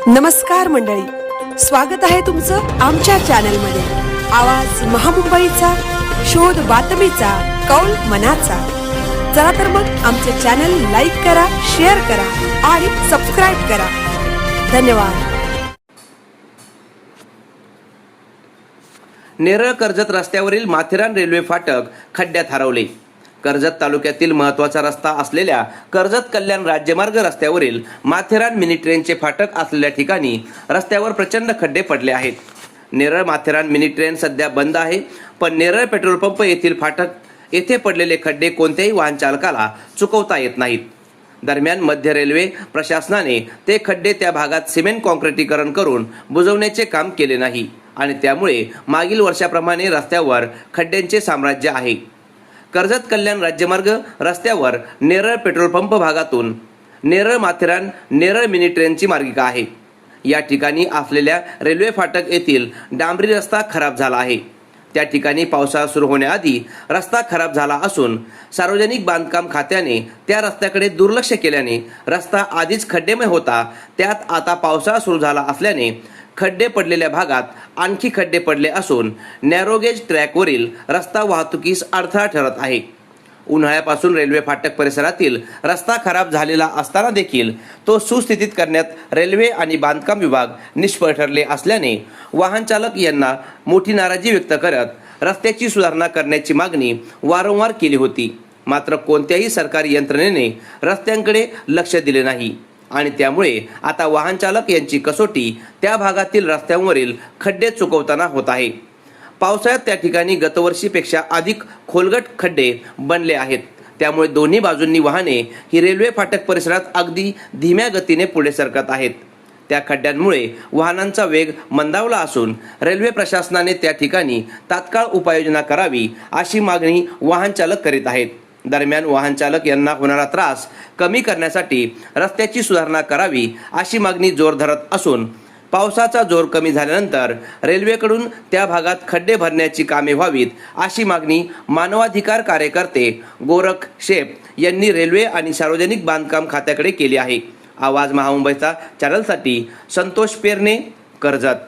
नमस्कार मंडळी, स्वागत आहे तुमचं आमच्या चॅनलमध्ये। आवाज महामुंबईचा, शोध बातमीचा, कौल मनाचा। चला तर मग आमचे चॅनल लाईक करा, शेअर करा आणि सबस्क्राइब करा। धन्यवाद। नेरळ कर्जत रस्त्यावरील माथेरान रेल्वे फाटक खड्ड्यात हरवले। कर्जत तालुक्यातील महत्त्वाचा रस्ता असलेल्या कर्जत कल्याण राज्यमार्ग रस्त्यावरील माथेरान मिनी ट्रेनचे फाटक असलेल्या ठिकाणी रस्त्यावर प्रचंड खड्डे पडले आहेत। नेरळ माथेरान मिनी ट्रेन सध्या बंद आहे, पण नेरळ पेट्रोल पंप येथील फाटक येथे पडलेले खड्डे कोणत्याही वाहन चालकाला चुकवता येत नाहीत। दरम्यान मध्य रेल्वे प्रशासनाने ते खड्डे त्या भागात सिमेंट कॉन्क्रिटीकरण करून बुजवण्याचे काम केले नाही आणि त्यामुळे मागील वर्षाप्रमाणे रस्त्यावर खड्ड्यांचे साम्राज्य आहे। कर्जत कल्याण राज्यमार्ग रस्त्यावर नेरळ पेट्रोल पंप भागातून नेरळ माथेरान नेरळ मिनी ट्रेनची मार्गिका आहे। या ठिकाणी असलेल्या रेल्वे फाटक येथील डांबरी रस्ता खराब झाला आहे। त्या ठिकाणी पावसाळा सुरू होण्याआधी रस्ता खराब झाला असून सार्वजनिक बांधकाम खात्याने त्या रस्त्याकडे दुर्लक्ष केल्याने रस्ता आधीच खड्डेमय होता, त्यात आता पावसाळा सुरू झाला असल्याने खड्डे पडलेल्या भागात आणखी खड्डे पडले असून नॅरोगेज ट्रॅकवरील रस्ता वाहतुकीस अडथळा ठरत आहे। उन्हाळ्यापासून रेल्वे फाटक परिसरातील रस्ता खराब झालेला असताना देखील तो सुस्थितीत करण्यात रेल्वे आणि बांधकाम विभाग निष्फळ ठरले असल्याने वाहन चालक यांना मोठी नाराजी व्यक्त करत रस्त्याची सुधारणा करण्याची मागणी वारंवार केली होती। मात्र कोणत्याही सरकारी यंत्रणेने रस्त्यांकडे लक्ष दिले नाही आणि त्यामुळे आता वाहन चालक यांची कसोटी त्या भागातील रस्त्यांवरील खड्डे चुकवताना होत आहे। पावसाळ्यात त्या ठिकाणी गतवर्षीपेक्षा अधिक खोलगट खड्डे बनले आहेत, त्यामुळे दोन्ही बाजूंनी वाहने ही रेल्वे फाटक परिसरात अगदी धीम्या गतीने पुढे सरकत आहेत। त्या खड्ड्यांमुळे वाहनांचा वेग मंदावला असून रेल्वे प्रशासनाने त्या ठिकाणी तात्काळ उपाययोजना करावी अशी मागणी वाहन चालक करीत आहेत। दरम्यान वाहन चालक यांना होणारा त्रास कमी करण्यासाठी रस्त्याची सुधारणा करावी अशी मागणी जोर धरत असून पावसाचा जोर कमी झाल्यानंतर रेल्वेकडून त्या भागात खड्डे भरण्याची कामे व्हावीत अशी मागणी मानवाधिकार कार्यकर्ते गोरख शेख यांनी रेल्वे आणि सार्वजनिक बांधकाम खात्याकडे केली आहे। आवाज महामुंबईचा चॅनलसाठी संतोष पेरणे, कर्जत।